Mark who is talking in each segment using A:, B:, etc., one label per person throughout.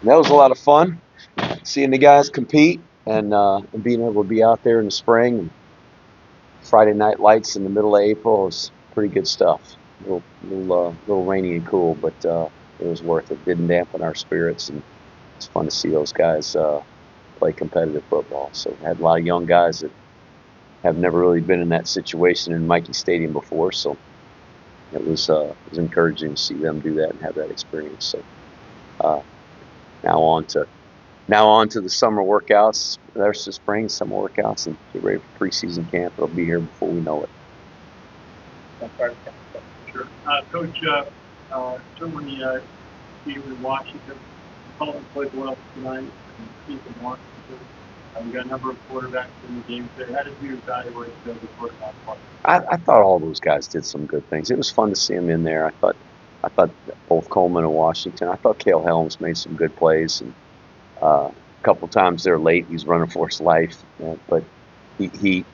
A: That was a lot of fun, seeing the guys compete and being able to be out there in the spring. And Friday night lights in the middle of April is pretty good stuff. Little rainy and cool, but it was worth it. Didn't dampen our spirits, and it's fun to see those guys play competitive football. So we had a lot of young guys that have never really been in that situation in Michie Stadium before. So it was encouraging to see them do that and have that experience. So uh, now on to Now on to the summer workouts. There's the spring summer workouts and get ready for preseason camp. It'll be here before we know it.
B: Sure. Coach, certainly you in Washington, Colton played well tonight, and Steve in Washington. We got a number of quarterbacks in the game today. How did you evaluate the quarterback play?
A: I thought all those guys did some good things. It was fun to see them in there. I thought both Coleman and Washington. I thought Cale Helms made some good plays, and a couple times they're late. He's running for his life, but he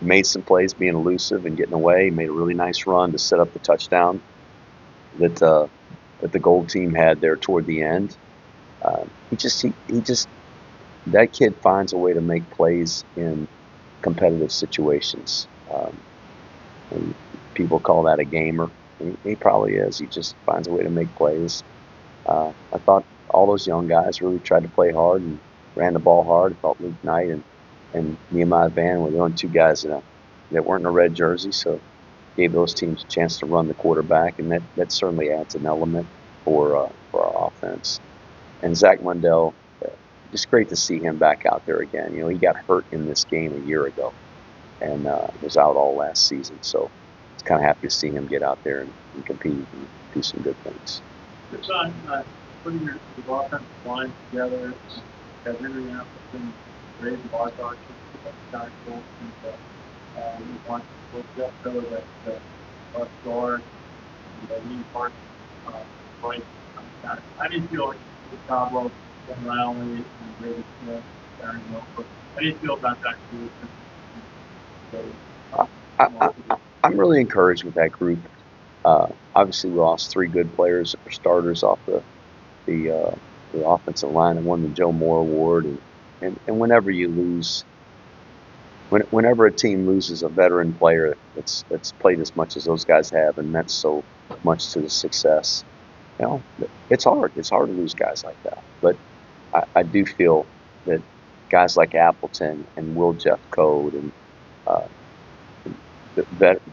A: made some plays being elusive and getting away. He made a really nice run to set up the touchdown that that the gold team had there toward the end. He just that kid finds a way to make plays in competitive situations. And people call that a gamer. He probably is. He just finds a way to make plays. I thought all those young guys really tried to play hard and ran the ball hard. I thought Luke Knight and Nehemiah Van were the only two guys that weren't in a red jersey, so gave those teams a chance to run the quarterback, and that certainly adds an element for our offense. And Zach Mundell, just great to see him back out there again. He got hurt in this game a year ago and was out all last season. So it's kind of happy to see him get out there and compete and do some good things.
B: It's on putting your offensive line together. As Henry Appleton, Ray Bartholomew, Scott Colton, we want to just so that our guard, Lee Park, right. How do you feel like the combo from Rowley and Brady Smith, Darren Milford? How do you feel about that group?
A: I'm really encouraged with that group. Obviously, we lost three good players that were starters off the offensive line and won the Joe Moore Award. And whenever you lose, whenever a team loses a veteran player that's played as much as those guys have and meant so much to the success, it's hard. It's hard to lose guys like that. But I do feel that guys like Appleton and Will Jeff Code and uh,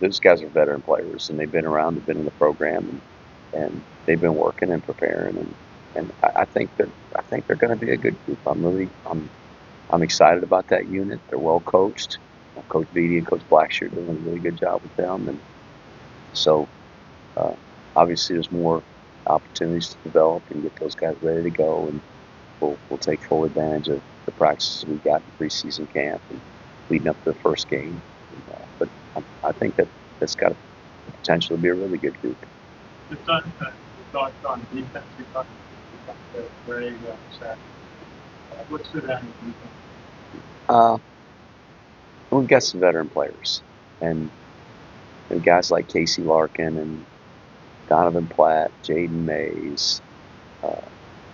A: those guys are veteran players, and they've been around, they've been in the program, and they've been working and preparing, and I think they're going to be a good group. I'm excited about that unit. They're well coached. Coach Beatty and Coach Blackshear doing a really good job with them, and so uh, obviously there's more opportunities to develop and get those guys ready to go, and we'll take full advantage of the practices we got in preseason camp and leading up to the first game. But I think that's got the potential to be a really good group.
B: Just on thoughts on defense, you talked about Ray Sack. What's the that in defense?
A: Uh, we've got some veteran players, and guys like Casey Larkin and Donovan Platt, Jaden Mays, uh,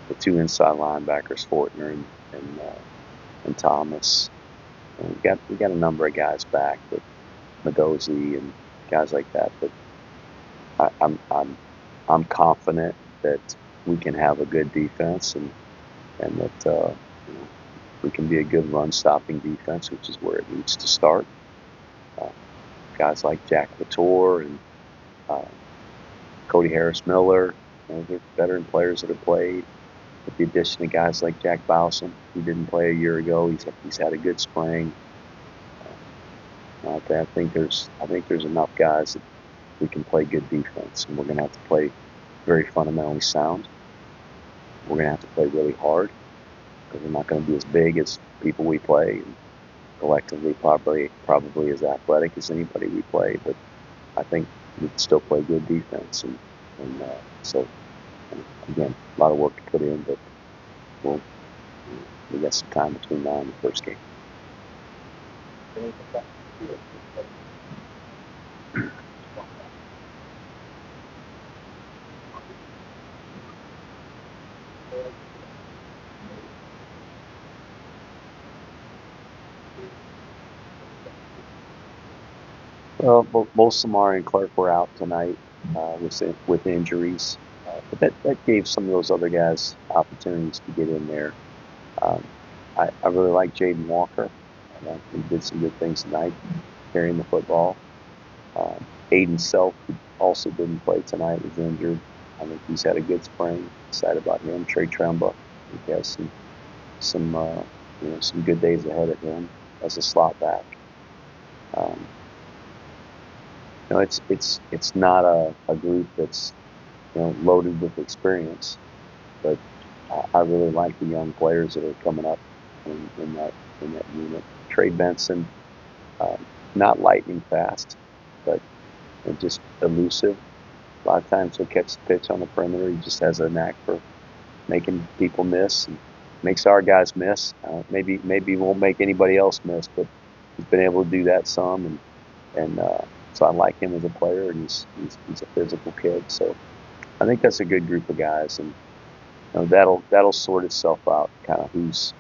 A: the two inside linebackers, Fortner and Thomas. And we got a number of guys back, but Madozi and guys like that. But I'm confident that we can have a good defense and that we can be a good run stopping defense, which is where it needs to start. Uh, Guys like Jack Latour and uh, Cody Harris Miller, they're veteran players that have played. With the addition of guys like Jack Bowson, who didn't play a year ago, he's had a good spring. I think there's enough guys that we can play good defense, and we're going to have to play very fundamentally sound. We're going to have to play really hard because we're not going to be as big as people we play, and collectively probably as athletic as anybody we play. But I think we can still play good defense, and again, a lot of work to put in, but we'll we got some time between now and the first game. Well, both Samara and Clark were out tonight with injuries, but that gave some of those other guys opportunities to get in there. Um, I really like Jaden Walker. He did some good things tonight, carrying the football. Um, Aiden Self, who also didn't play tonight, was injured. I think he's had a good spring. Excited about him. Trey Tremba, he has some good days ahead of him as a slot back. Um, it's not a group that's loaded with experience, but I really like the young players that are coming up in that unit. Trey Benson, uh, not lightning fast, but just elusive. A lot of times he'll catch the pitch on the perimeter. He just has a knack for making people miss and makes our guys miss. Maybe won't make anybody else miss, but he's been able to do that some, and so I like him as a player, and he's a physical kid. So I think that's a good group of guys, and that'll sort itself out, kind of who's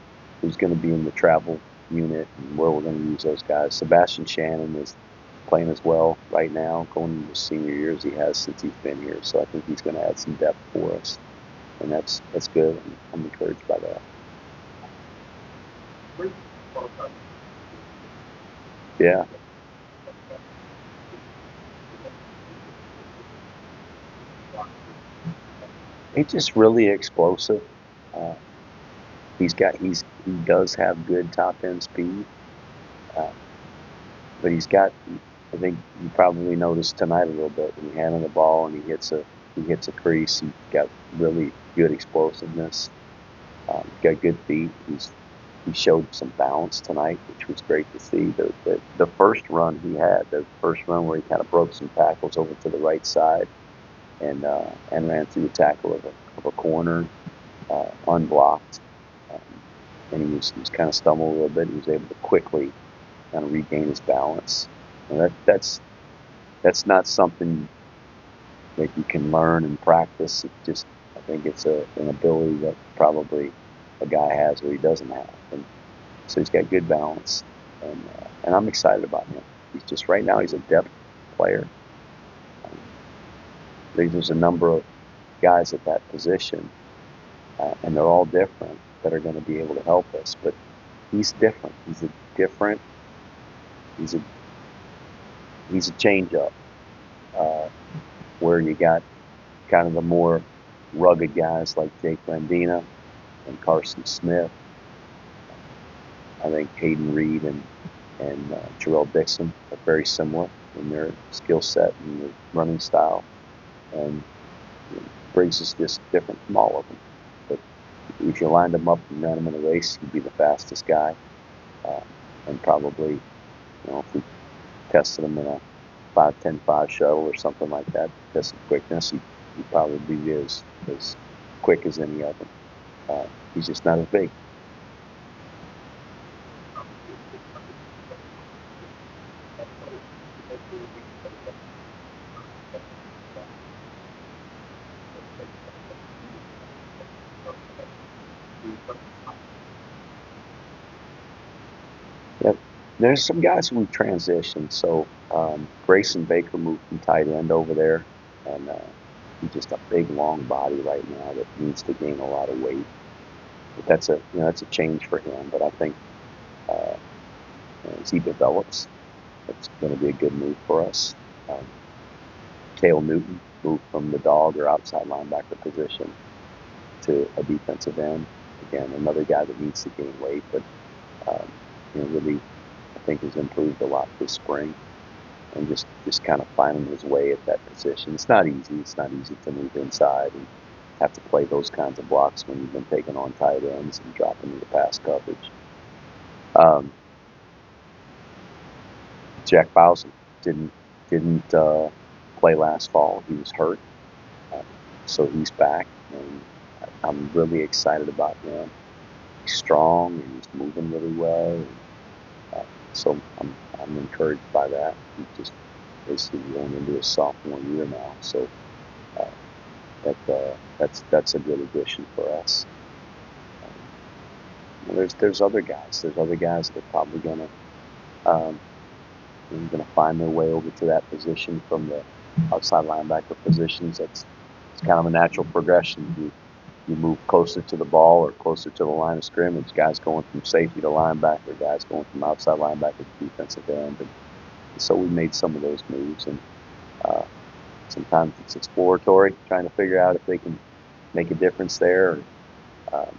A: going to be in the travel unit and where we're going to use those guys. Sebastian Shannon is playing as well right now, going into his senior year as he has since he's been here. So I think he's going to add some depth for us, and that's good. I'm encouraged by that. Yeah, he's just really explosive. Uh, he does have good top end speed, uh, but I think you probably noticed tonight a little bit when he handled the ball and he hits a crease. He's got really good explosiveness. He's got good feet. He showed some balance tonight, which was great to see. The first run he had, the first run where he kind of broke some tackles over to the right side and ran through the tackle of a corner unblocked, um, and he was kind of stumbling a little bit. He was able to quickly kind of regain his balance, and that's not something that you can learn and practice. I think it's an ability that probably a guy has or he doesn't have, and so he's got good balance, and I'm excited about him. He's just right now he's a depth player. Um, there's a number of guys at that position, and they're all different that are going to be able to help us, but he's different. He's a he's a change up, uh, where you got kind of the more rugged guys like Jake Landina and Carson Smith. I think Hayden Reed and Jarrell Dixon are very similar in their skill set and their running style, and Briggs is just different from all of them. But if you lined him up and ran him in a race, he'd be the fastest guy, uh, and probably if we tested him in a 5-10-5 shuttle or something like that, test some quickness, he'd probably be as quick as any of them. He's just not as big. Yep. There's some guys who transitioned. So Grayson Baker moved from tight end over there, and he's just a big, long body right now that needs to gain a lot of weight. But that's a change for him. But I think uh, as he develops, it's going to be a good move for us. Um, Cale Newton moved from the dog or outside linebacker position to a defensive end. Again, another guy that needs to gain weight, but um, really, I think has improved a lot this spring, and just kind of finding his way at that position. It's not easy. It's not easy to move inside and have to play those kinds of blocks when you've been taking on tight ends and dropping into pass coverage. Um, Jack Bowsen didn't play last fall. He was hurt, uh, so he's back, and I'm really excited about him. He's strong and he's moving really well. And, so I'm encouraged by that. He just basically going into his sophomore year now, so uh, that's a good addition for us. There's other guys. There's other guys that are probably gonna um, going to find their way over to that position from the outside linebacker positions. It's kind of a natural progression. You move closer to the ball or closer to the line of scrimmage. Guys going from safety to linebacker, guys going from outside linebacker to defensive end. And so we made some of those moves. And uh, sometimes it's exploratory, trying to figure out if they can make a difference there. Um,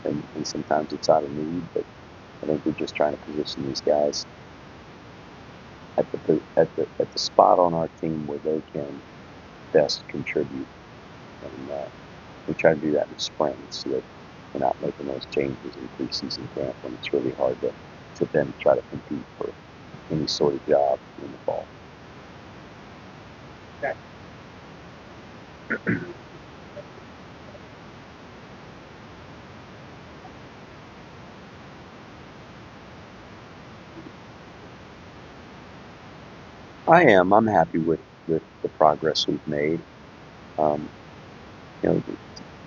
A: and sometimes it's out of need. But I think we're just trying to position these guys at the spot on our team where they can best contribute. And we try to do that in spring so that we're not making those changes in preseason camp when it's really hard to then try to compete for any sort of job in the fall.
B: Okay.
A: I am. I'm happy with the progress we've made. Um, you know,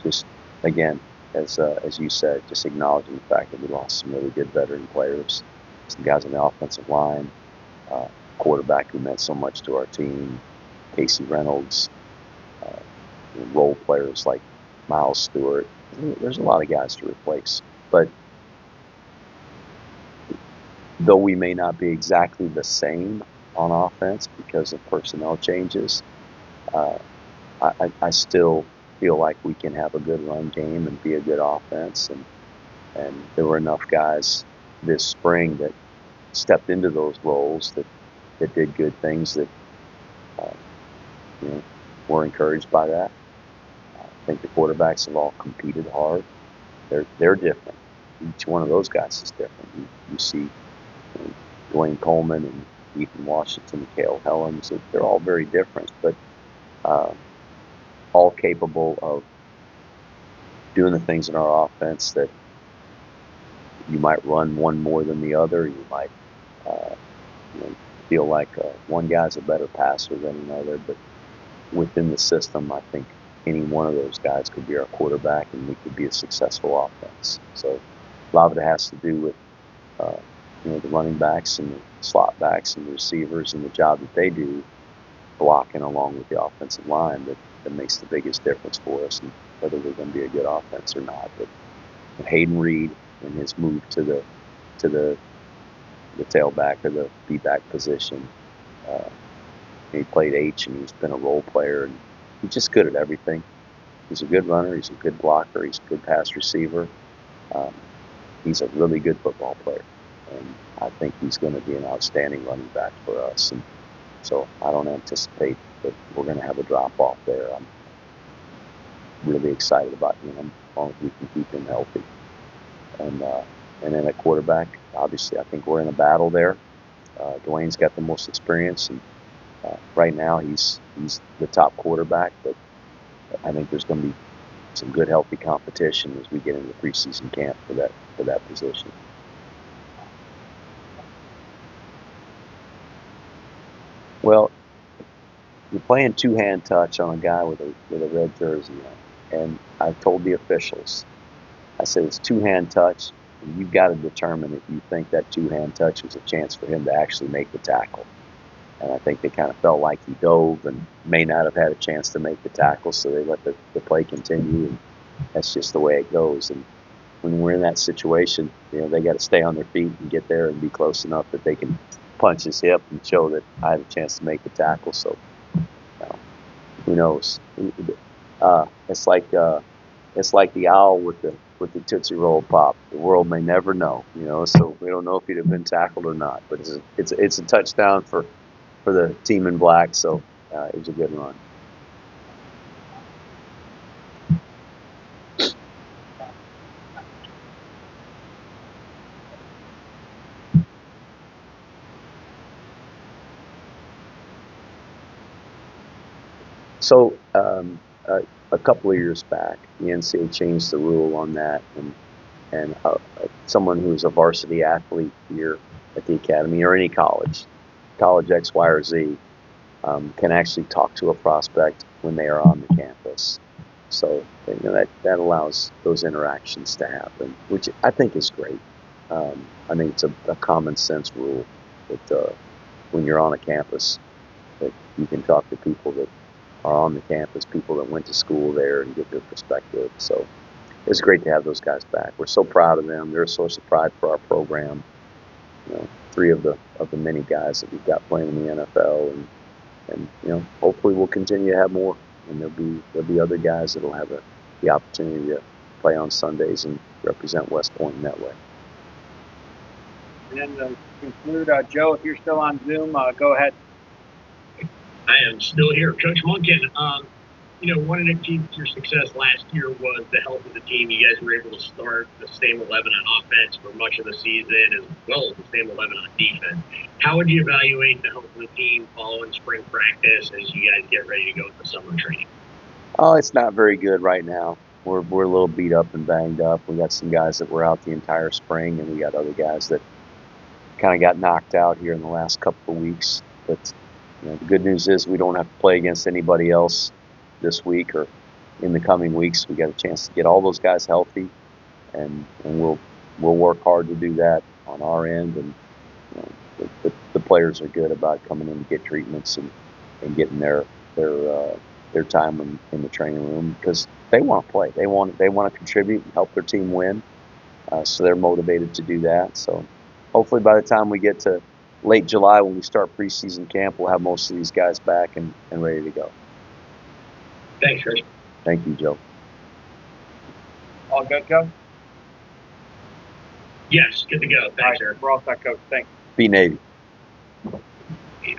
A: just again, as you said, just acknowledging the fact that we lost some really good veteran players, some guys on the offensive line, quarterback who meant so much to our team, Casey Reynolds, uh, role players like Miles Stewart. There's a lot of guys to replace, but though we may not be exactly the same on offense because of personnel changes, uh, I still feel like we can have a good run game and be a good offense. And there were enough guys this spring that stepped into those roles that did good things that uh, you know were encouraged by that. I think the quarterbacks have all competed hard. They're different. Each one of those guys is different. You see Dwayne Coleman and Ethan Washington, Cale Helms. They're all very different, but uh, all capable of doing the things in our offense that you might run one more than the other. You might uh, feel like one guy's a better passer than another, but within the system, I think any one of those guys could be our quarterback, and we could be a successful offense. So a lot of it has to do with uh, the running backs and the slot backs and the receivers and the job that they do blocking along with the offensive line that makes the biggest difference for us and whether we're going to be a good offense or not. But Hayden Reed in his move to the tailback or the B-back position, uh, he played H and he's been a role player and he's just good at everything. He's a good runner. He's a good blocker. He's a good pass receiver. Um, he's a really good football player. And I think he's going to be an outstanding running back for us. And so I don't anticipate that we're going to have a drop-off there. I'm really excited about him as long as we can keep him healthy. And then at quarterback, obviously, I think we're in a battle there. Dwayne's got the most experience, and right now he's the top quarterback. But I think there's going to be some good, healthy competition as we get into preseason camp for that position. Well, you're playing two-hand touch on a guy with a red jersey on, and I've told the officials, I said it's two-hand touch, and you've got to determine if you think that two-hand touch was a chance for him to actually make the tackle. And I think they kind of felt like he dove and may not have had a chance to make the tackle, so they let the play continue, and that's just the way it goes. And when we're in that situation, they got to stay on their feet and get there and be close enough that they can punch his hip and show that I had a chance to make the tackle. So, who knows? It's like the owl with the Tootsie Roll Pop. The world may never know, So we don't know if he'd have been tackled or not. But it's a touchdown for the team in black. So it was a good run. So a couple of years back, the NCAA changed the rule on that, and someone who's a varsity athlete here at the academy or any college X, Y, or Z, can actually talk to a prospect when they are on the campus. So that allows those interactions to happen, which I think is great. I think it's a common sense rule that when you're on a campus, that you can talk to people that are on the campus, people that went to school there, and get their perspective. So it's great to have those guys back. We're so proud of them. They're a source of pride for our program. Three of the many guys that we've got playing in the NFL, and hopefully we'll continue to have more. And there'll be other guys that'll have the opportunity to play on Sundays and represent West Point in that way.
C: And then to conclude, Joe, if you're still on Zoom, go ahead.
D: I am still here. Coach Monken, one of the keys to your success last year was the health of the team. You guys were able to start the same 11 on offense for much of the season, as well as the same 11 on defense. How would you evaluate the health of the team following spring practice as you guys get ready to go into summer training?
A: Oh, it's not very good right now. We're a little beat up and banged up. We got some guys that were out the entire spring, and we got other guys that kind of got knocked out here in the last couple of weeks. But the good news is we don't have to play against anybody else this week or in the coming weeks. We got a chance to get all those guys healthy, and we'll work hard to do that on our end. And the players are good about coming in to get treatments and getting their time in the training room, because they want to play. They want to contribute and help their team win. So they're motivated to do that. So hopefully by the time we get to late July, when we start preseason camp, we'll have most of these guys back and ready to go.
D: Thanks, Chris.
A: Thank you, Joe.
C: All good, Joe?
D: Yes, good to go. Thanks,
C: All right,
D: Eric.
C: we're all set, Coach. Thanks.
A: Be Navy.
D: Yeah.